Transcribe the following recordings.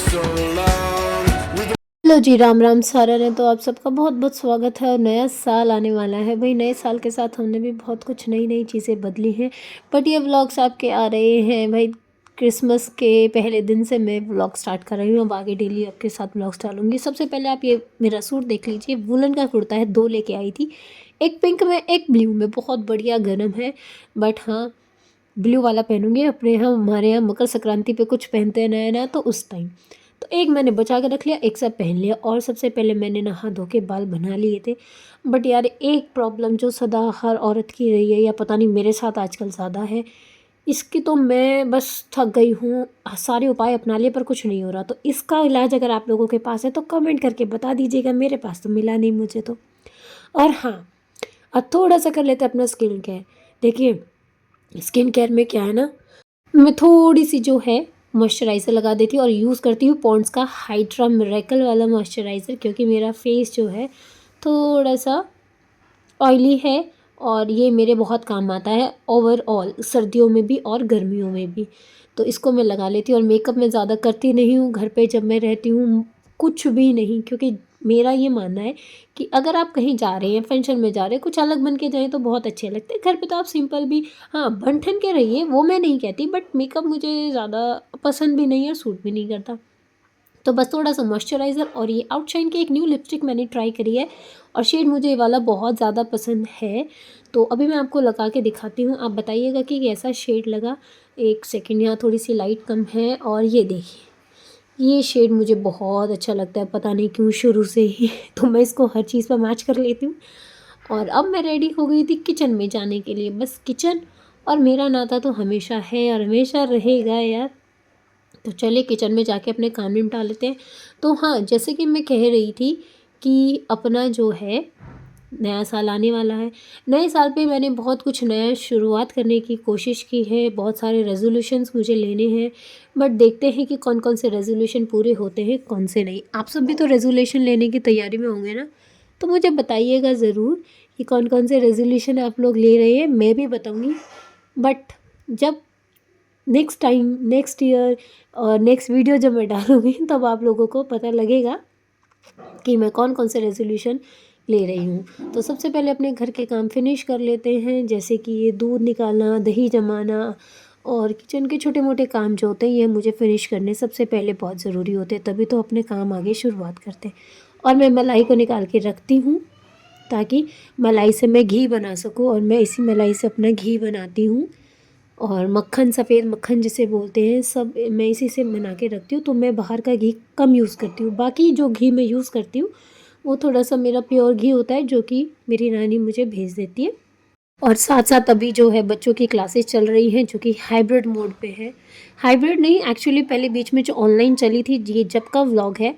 so long. Hello जी, राम राम सारा ने। तो आप सबका बहुत बहुत स्वागत है। और नया साल आने वाला है भाई। नए साल के साथ हमने भी बहुत कुछ नई नई चीज़ें बदली हैं। बट ये व्लॉग्स आपके आ रहे हैं भाई क्रिसमस के पहले दिन से मैं व्लॉग स्टार्ट कर रही हूँ। अब आगे डेली आपके साथ व्लॉग्स डालूंगी। सबसे पहले आप ये मेरा सूट देख लीजिए। वुलन का कुर्ता है, 2 लेके आई थी, एक पिंक में एक ब्लू में। बहुत बढ़िया गर्म है, बट हाँ ब्लू वाला पहनूंगी। अपने यहाँ हमारे यहाँ मकर संक्रांति पे कुछ पहनते हैं नया नया, तो उस टाइम तो एक मैंने बचा के रख लिया, एक सब पहन लिया। और सबसे पहले मैंने नहा धो के बाल बना लिए थे। बट यार एक प्रॉब्लम जो सदा हर औरत की रही है, या पता नहीं मेरे साथ आजकल ज़्यादा है, इसकी तो मैं बस थक गई हूँ। सारे उपाय अपना लिए पर कुछ नहीं हो रहा। तो इसका इलाज अगर आप लोगों के पास है तो कमेंट करके बता दीजिएगा। मेरे पास तो मिला नहीं मुझे तो। और हाँ, अब थोड़ा सा कर लेते हैं अपना स्किन केयर। देखिए स्किन केयर में क्या है ना, मैं थोड़ी सी जो है मॉइस्चराइज़र लगा देती हूँ और यूज़ करती हूँ पॉन्ड्स का हाइड्रा मिरेकल वाला मॉइस्चराइज़र, क्योंकि मेरा फेस जो है थोड़ा सा ऑयली है और ये मेरे बहुत काम आता है ओवरऑल, सर्दियों में भी और गर्मियों में भी। तो इसको मैं लगा लेती हूँ। और मेकअप मैं ज़्यादा करती नहीं हूँ घर पे जब मैं रहती हूँ, कुछ भी नहीं। क्योंकि मेरा ये मानना है कि अगर आप कहीं जा रहे हैं, फंक्शन में जा रहे हैं, कुछ अलग बन के जाएँ तो बहुत अच्छे लगते हैं। घर पे तो आप सिंपल भी, हाँ बन ठन के रहिए, वो मैं नहीं कहती, बट मेकअप मुझे ज़्यादा पसंद भी नहीं है, सूट भी नहीं करता। तो बस थोड़ा सा मॉइस्चराइज़र। और ये आउटशाइन की एक न्यू लिपस्टिक मैंने ट्राई करी है और शेड मुझे ये वाला बहुत ज़्यादा पसंद है। तो अभी मैं आपको लगा के दिखाती हूँ, आप बताइएगा कि कैसा शेड लगा। एक सेकंड, यहाँ थोड़ी सी लाइट कम है। और ये देखिए, ये शेड मुझे बहुत अच्छा लगता है, पता नहीं क्यों शुरू से ही तो मैं इसको हर चीज़ पर मैच कर लेती हूँ। और अब मैं रेडी हो गई थी किचन में जाने के लिए। बस किचन और मेरा नाता तो हमेशा है और हमेशा रहेगा यार। तो चलिए किचन में जाके अपने काम निपटा लेते हैं। तो हाँ, जैसे कि मैं कह रही थी कि अपना जो है नया साल आने वाला है। नए साल पे मैंने बहुत कुछ नया शुरुआत करने की कोशिश की है। बहुत सारे रेज़ोल्यूशंस मुझे लेने हैं, बट देखते हैं कि कौन कौन से रेज़ोल्यूशन पूरे होते हैं, कौन से नहीं। आप सब भी तो रेज़ोल्यूशन लेने की तैयारी में होंगे ना, तो मुझे बताइएगा ज़रूर कि कौन कौन से रेज़ोल्यूशन आप लोग ले रहे हैं। मैं भी बताऊँगी, बट जब नेक्स्ट टाइम, नेक्स्ट ईयर और नेक्स्ट वीडियो जब मैं डालूँगी तब आप लोगों को पता लगेगा कि मैं कौन कौन से रेज़ोल्यूशन ले रही हूँ। तो सबसे पहले अपने घर के काम फिनिश कर लेते हैं, जैसे कि ये दूध निकालना, दही जमाना और किचन के छोटे मोटे काम जो होते हैं, ये मुझे फिनिश करने सबसे पहले बहुत ज़रूरी होते हैं, तभी तो अपने काम आगे शुरुआत करते हैं। और मैं मलाई को निकाल के रखती हूँ ताकि मलाई से मैं घी बना सकूँ, और मैं इसी मलाई से अपना घी बनाती हूँ। और मक्खन, सफ़ेद मक्खन जिसे बोलते हैं, सब मैं इसी से बना के रखती हूँ। तो मैं बाहर का घी कम यूज़ करती हूँ। बाकी जो घी मैं यूज़ करती हूँ वो थोड़ा सा मेरा प्योर घी होता है, जो कि मेरी नानी मुझे भेज देती है। और साथ साथ अभी जो है बच्चों की क्लासेस चल रही हैं, जो कि हाइब्रिड मोड पे है। हाइब्रिड नहीं, एक्चुअली पहले बीच में जो ऑनलाइन चली थी, ये जब का व्लॉग है।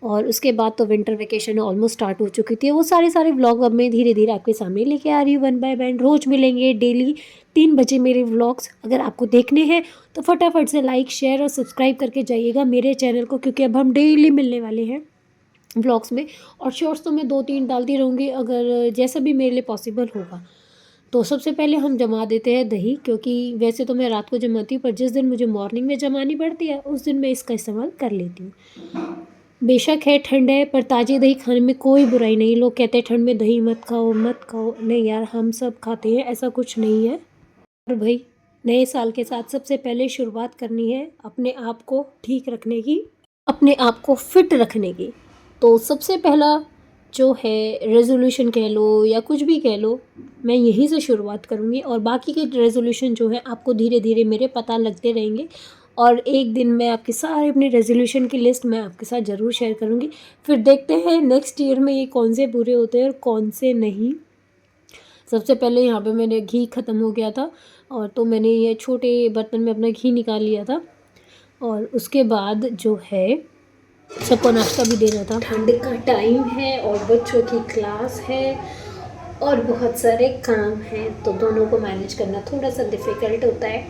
और उसके बाद तो विंटर वेकेशन ऑलमोस्ट स्टार्ट हो चुकी थी। वो सारे व्लॉग अब मैं धीरे धीरे आपके सामने लेके आ रही हूँ, वन बाय वन। रोज़ मिलेंगे डेली 3 बजे मेरे व्लॉग्स। अगर आपको देखने हैं तो फटाफट से लाइक, शेयर और सब्सक्राइब करके जाइएगा मेरे चैनल को, क्योंकि अब हम डेली मिलने वाले हैं व्लॉग्स में। और शॉर्ट्स तो मैं 2-3 डालती रहूँगी, अगर जैसा भी मेरे लिए पॉसिबल होगा। तो सबसे पहले हम जमा देते हैं दही, क्योंकि वैसे तो मैं रात को जमाती हूँ, पर जिस दिन मुझे मॉर्निंग में जमानी पड़ती है उस दिन मैं इसका इस्तेमाल कर लेती हूँ। बेशक है ठंड है, पर ताज़ी दही खाने में कोई बुराई नहीं। लोग कहते हैं ठंड में दही मत खाओ मत खाओ, नहीं यार, हम सब खाते हैं, ऐसा कुछ नहीं है। और भाई नए साल के साथ सबसे पहले शुरुआत करनी है अपने आप को ठीक रखने की, अपने आप को फिट रखने की। तो सबसे पहला जो है रेज़ोल्यूशन कह लो या कुछ भी कह लो, मैं यहीं से शुरुआत करूँगी। और बाकी के रेज़ोल्यूशन जो है आपको धीरे धीरे मेरे पता लगते रहेंगे। और एक दिन मैं आपके सारे अपने रेज़ोल्यूशन की लिस्ट मैं आपके साथ ज़रूर शेयर करूँगी। फिर देखते हैं नेक्स्ट ईयर में ये कौन से पूरे होते हैं और कौन से नहीं। सबसे पहले यहाँ पे मेरे घी ख़त्म हो गया था, और तो मैंने ये छोटे बर्तन में अपना घी निकाल लिया था। और उसके बाद जो है सबको नाश्ता भी देना था। ठंड का टाइम है और बच्चों की क्लास है और बहुत सारे काम हैं, तो दोनों को मैनेज करना थोड़ा सा डिफ़िकल्ट होता है।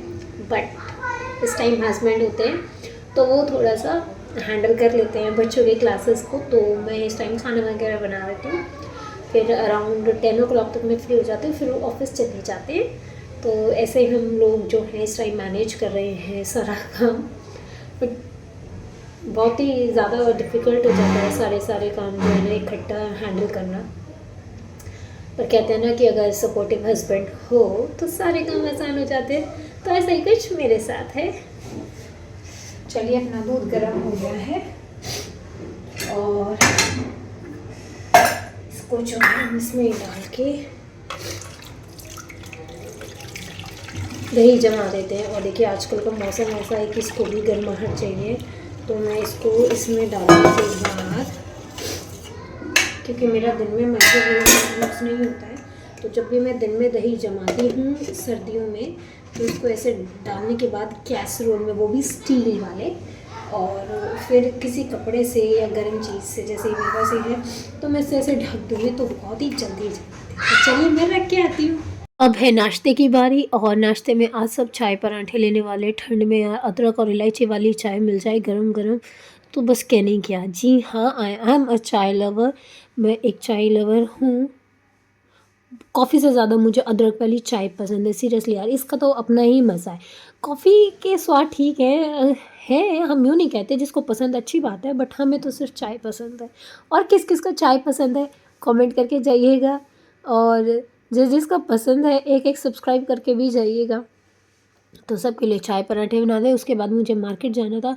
बट इस टाइम हस्बैंड होते हैं तो वो थोड़ा सा हैंडल कर लेते हैं बच्चों के क्लासेस को। तो मैं इस टाइम खाना वगैरह बना लेती हूँ। फिर अराउंड 10 ओ क्लॉक तक मैं फ्री हो जाती हूँ, फिर वो ऑफिस चले जाते हैं। तो ऐसे ही हम लोग जो है इस टाइम मैनेज कर रहे हैं सारा काम। बट बहुत ही ज़्यादा डिफ़िकल्ट हो जाता है सारे काम जो है ना इकट्ठा हैंडल करना। पर कहते हैं ना कि अगर सपोर्टिव हस्बैंड हो तो सारे काम आसान हो जाते हैं, तो ऐसा ही कुछ मेरे साथ है। चलिए, अपना दूध गर्म हो गया है और इसको जो है हम इसमें डाल के दही जमा देते हैं। और देखिए आजकल का मौसम ऐसा है कि इसको भी गर्माहट चाहिए, तो मैं इसको इसमें डालने के बाद, क्योंकि मेरा दिन में माइक्रोवेव यूज़ नहीं होता है, तो जब भी मैं दिन में दही जमाती हूँ सर्दियों में, तो इसको ऐसे डालने के बाद कैसरोल में, वो भी स्टील वाले, और फिर किसी कपड़े से या गर्म चीज़ से, जैसे मेरे पास ये है, तो मैं इसे ऐसे ढक दूँगी तो बहुत ही जल्दी जमाती है। तो चलिए मैं रख के आती हूँ। अब है नाश्ते की बारी, और नाश्ते में आज सब चाय पराठे लेने वाले। ठंड में यार अदरक और इलायची वाली चाय मिल जाए गरम गरम तो बस कहने क्या। जी हाँ, आई एम अ चाय लवर। मैं एक चाय लवर हूँ। कॉफ़ी से ज़्यादा मुझे अदरक वाली चाय पसंद है। सीरियसली यार, इसका तो अपना ही मज़ा है। कॉफ़ी के स्वाद ठीक है, हम यूँ नहीं कहते, जिसको पसंद अच्छी बात है, बट हमें तो सिर्फ चाय पसंद है। और किस किस को चाय पसंद है कमेंट करके जाइएगा, और जिस जिसको पसंद है एक एक सब्सक्राइब करके भी जाइएगा। तो सबके लिए चाय पराठे बना दें। उसके बाद मुझे मार्केट जाना था,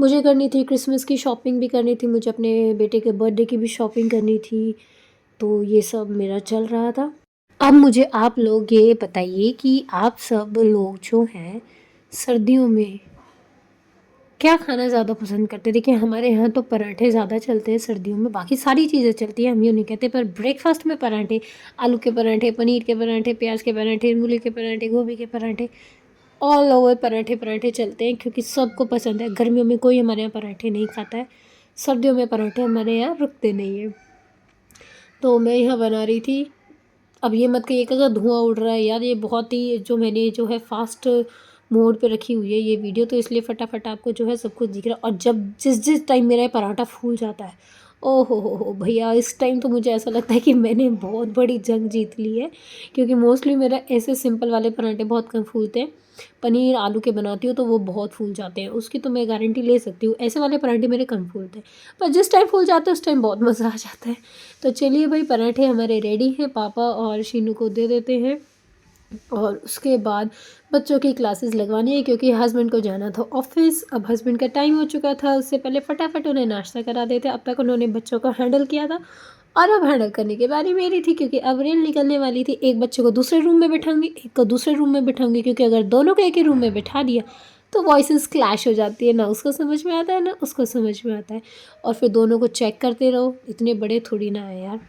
मुझे करनी थी क्रिसमस की शॉपिंग भी करनी थी, मुझे अपने बेटे के बर्थडे की भी शॉपिंग करनी थी, तो ये सब मेरा चल रहा था। अब मुझे आप लोग ये बताइए कि आप सब लोग जो हैं सर्दियों में क्या खाना ज़्यादा पसंद करते हैं? देखिए हमारे यहाँ तो पराठे ज़्यादा चलते हैं सर्दियों में, बाकी सारी चीज़ें चलती हैं, हम यूँ नहीं कहते, पर ब्रेकफास्ट में पराठे, आलू के पराठे, पनीर के पराठे, प्याज के पराठे, मूली के पराठे, गोभी के पराठे, ऑल ओवर पराठे पराठे चलते हैं, क्योंकि सबको पसंद है। गर्मियों में कोई हमारे यहाँ पराठे नहीं खाता है, सर्दियों में पराठे हमारे यहाँ रुकते नहीं हैं। तो मैं यहाँ बना रही थी। अब ये मत कहिएगा कि धुआं उड़ रहा है यार, ये बहुत ही जो मैंने जो है फास्ट मोड पे रखी हुई है ये वीडियो, तो इसलिए फटाफट आपको जो है सब कुछ दिख रहा है। और जब जिस जिस टाइम मेरा ये पराठा फूल जाता है, ओ हो भैया, इस टाइम तो मुझे ऐसा लगता है कि मैंने बहुत बड़ी जंग जीत ली है, क्योंकि मोस्टली मेरा ऐसे सिंपल वाले पराठे बहुत कम फूलते हैं। पनीर आलू के बनाती हूँ तो वो बहुत फूल जाते हैं, उसकी तो मैं गारंटी ले सकती हूँ। ऐसे वाले पराठे मेरे कम फूलते हैं, पर जिस टाइम फूल जाते हैं उस टाइम बहुत मज़ा आ जाता है। तो चलिए भाई, पराठे हमारे रेडी हैं, पापा और शीनू को दे देते हैं। और उसके बाद बच्चों की क्लासेस लगवानी है, क्योंकि हस्बैंड को जाना था ऑफिस। अब हस्बैंड का टाइम हो चुका था, उससे पहले फटाफट उन्हें नाश्ता करा देते। अब तक उन्होंने बच्चों को हैंडल किया था, और अब हैंडल करने की बारी मेरी थी, क्योंकि अब रेल निकलने वाली थी। एक बच्चे को दूसरे रूम में बिठाऊंगी, एक को दूसरे रूम में बिठाऊंगी, क्योंकि अगर दोनों को एक ही रूम में बिठा दिया तो वॉइसेस क्लैश हो जाती है, ना उसको समझ में आता है ना उसको समझ में आता है, और फिर दोनों को चेक करते रहो, इतने बड़े थोड़ी ना है यार।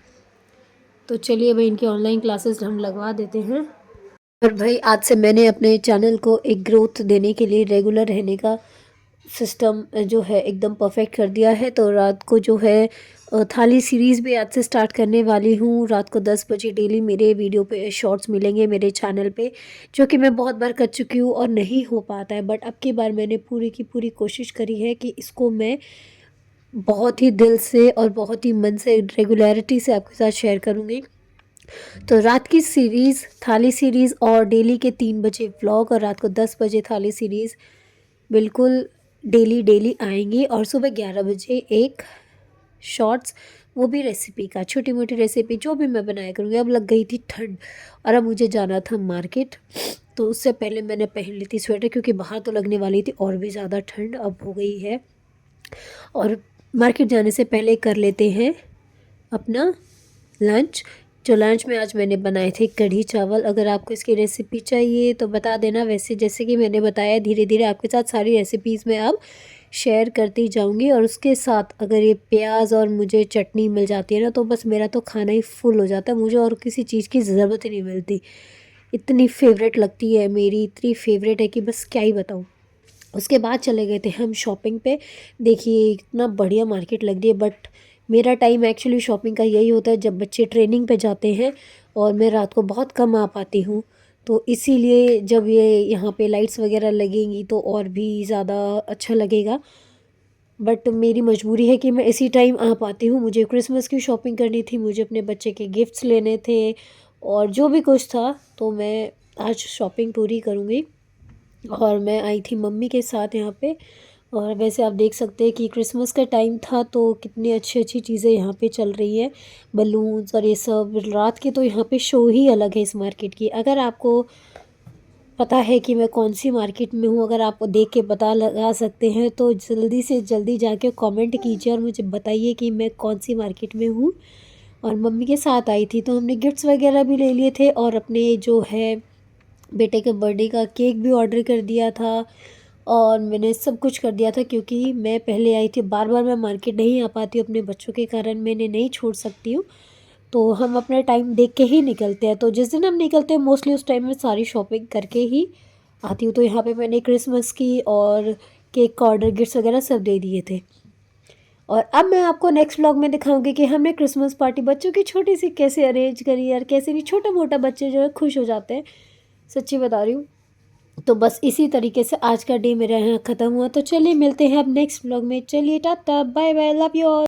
तो चलिए भाई, इनकी ऑनलाइन क्लासेस हम लगवा देते हैं। और भाई आज से मैंने अपने चैनल को एक ग्रोथ देने के लिए रेगुलर रहने का सिस्टम जो है एकदम परफेक्ट कर दिया है। तो रात को जो है थाली सीरीज़ भी आज से स्टार्ट करने वाली हूँ। रात को 10 बजे डेली मेरे वीडियो पे शॉर्ट्स मिलेंगे मेरे चैनल पे, जो कि मैं बहुत बार कर चुकी हूँ और नहीं हो पाता है, बट अब की बार मैंने पूरी की पूरी कोशिश करी है कि इसको मैं बहुत ही दिल से और बहुत ही मन से रेगुलरिटी से आपके साथ शेयर करूँगी। तो रात की सीरीज़ थाली सीरीज़ और डेली के 3 बजे व्लॉग और रात को 10 बजे थाली सीरीज़ बिल्कुल डेली डेली आएंगी। और सुबह 11 बजे एक शॉर्ट्स, वो भी रेसिपी का, छोटी मोटी रेसिपी जो भी मैं बनाया करूँगी। अब लग गई थी ठंड और अब मुझे जाना था मार्केट, तो उससे पहले मैंने पहन ली थी स्वेटर, क्योंकि बाहर तो लगने वाली थी और भी ज़्यादा ठंड अब हो गई है। और मार्केट जाने से पहले कर लेते हैं अपना लंच। जो लंच में आज मैंने बनाए थे कढ़ी चावल। अगर आपको इसकी रेसिपी चाहिए तो बता देना। वैसे जैसे कि मैंने बताया, धीरे धीरे आपके साथ सारी रेसिपीज़ में अब शेयर करती जाऊंगी। और उसके साथ अगर ये प्याज और मुझे चटनी मिल जाती है ना, तो बस मेरा तो खाना ही फुल हो जाता है, मुझे और किसी चीज़ की ज़रूरत ही नहीं मिलती। इतनी फेवरेट लगती है मेरी, इतनी फेवरेट है कि बस क्या ही बताऊँ। उसके बाद चले गए थे हम शॉपिंग पे। देखिए इतना बढ़िया मार्केट लग रही है, बट मेरा टाइम एक्चुअली शॉपिंग का यही होता है जब बच्चे ट्रेनिंग पे जाते हैं और मैं रात को बहुत कम आ पाती हूँ। तो इसीलिए जब ये यहाँ पे लाइट्स वगैरह लगेंगी तो और भी ज़्यादा अच्छा लगेगा, बट मेरी मजबूरी है कि मैं इसी टाइम आ पाती हूँ। मुझे क्रिसमस की शॉपिंग करनी थी, मुझे अपने बच्चे के गिफ्ट्स लेने थे और जो भी कुछ था, तो मैं आज शॉपिंग पूरी करूँगी। और मैं आई थी मम्मी के साथ यहाँ पे, और वैसे आप देख सकते हैं कि क्रिसमस का टाइम था तो कितनी अच्छी अच्छी चीज़ें यहाँ पे चल रही है, बलून्स और ये सब। रात के तो यहाँ पे शो ही अलग है इस मार्केट की। अगर आपको पता है कि मैं कौन सी मार्केट में हूँ, अगर आप देख के पता लगा सकते हैं तो जल्दी से जल्दी जाके कमेंट कीजिए और मुझे बताइए कि मैं कौन सी मार्केट में हूँ। और मम्मी के साथ आई थी तो हमने गिफ्ट्स वगैरह भी ले लिए थे और अपने जो है बेटे के बर्थडे का केक भी ऑर्डर कर दिया था और मैंने सब कुछ कर दिया था, क्योंकि मैं पहले आई थी। बार बार मैं मार्केट नहीं आ पाती हूँ अपने बच्चों के कारण, मैंने नहीं छोड़ सकती हूँ। तो हम अपना टाइम देख के ही निकलते हैं, तो जिस दिन हम निकलते हैं मोस्टली उस टाइम में सारी शॉपिंग करके ही आती हूँ। तो यहाँ पे मैंने क्रिसमस की और केक का ऑर्डर, गिफ्ट्स वगैरह सब दे दिए थे। और अब मैं आपको नेक्स्ट व्लॉग में दिखाऊंगी कि हमने क्रिसमस पार्टी बच्चों की छोटी सी कैसे अरेंज करी और कैसे भी छोटा मोटा बच्चे जो है खुश हो जाते हैं। सच्ची बता रही हूँ। तो बस इसी तरीके से आज का डे मेरा यहाँ ख़त्म हुआ। तो चलिए मिलते हैं अब नेक्स्ट व्लॉग में। चलिए tata bye bye, love you all.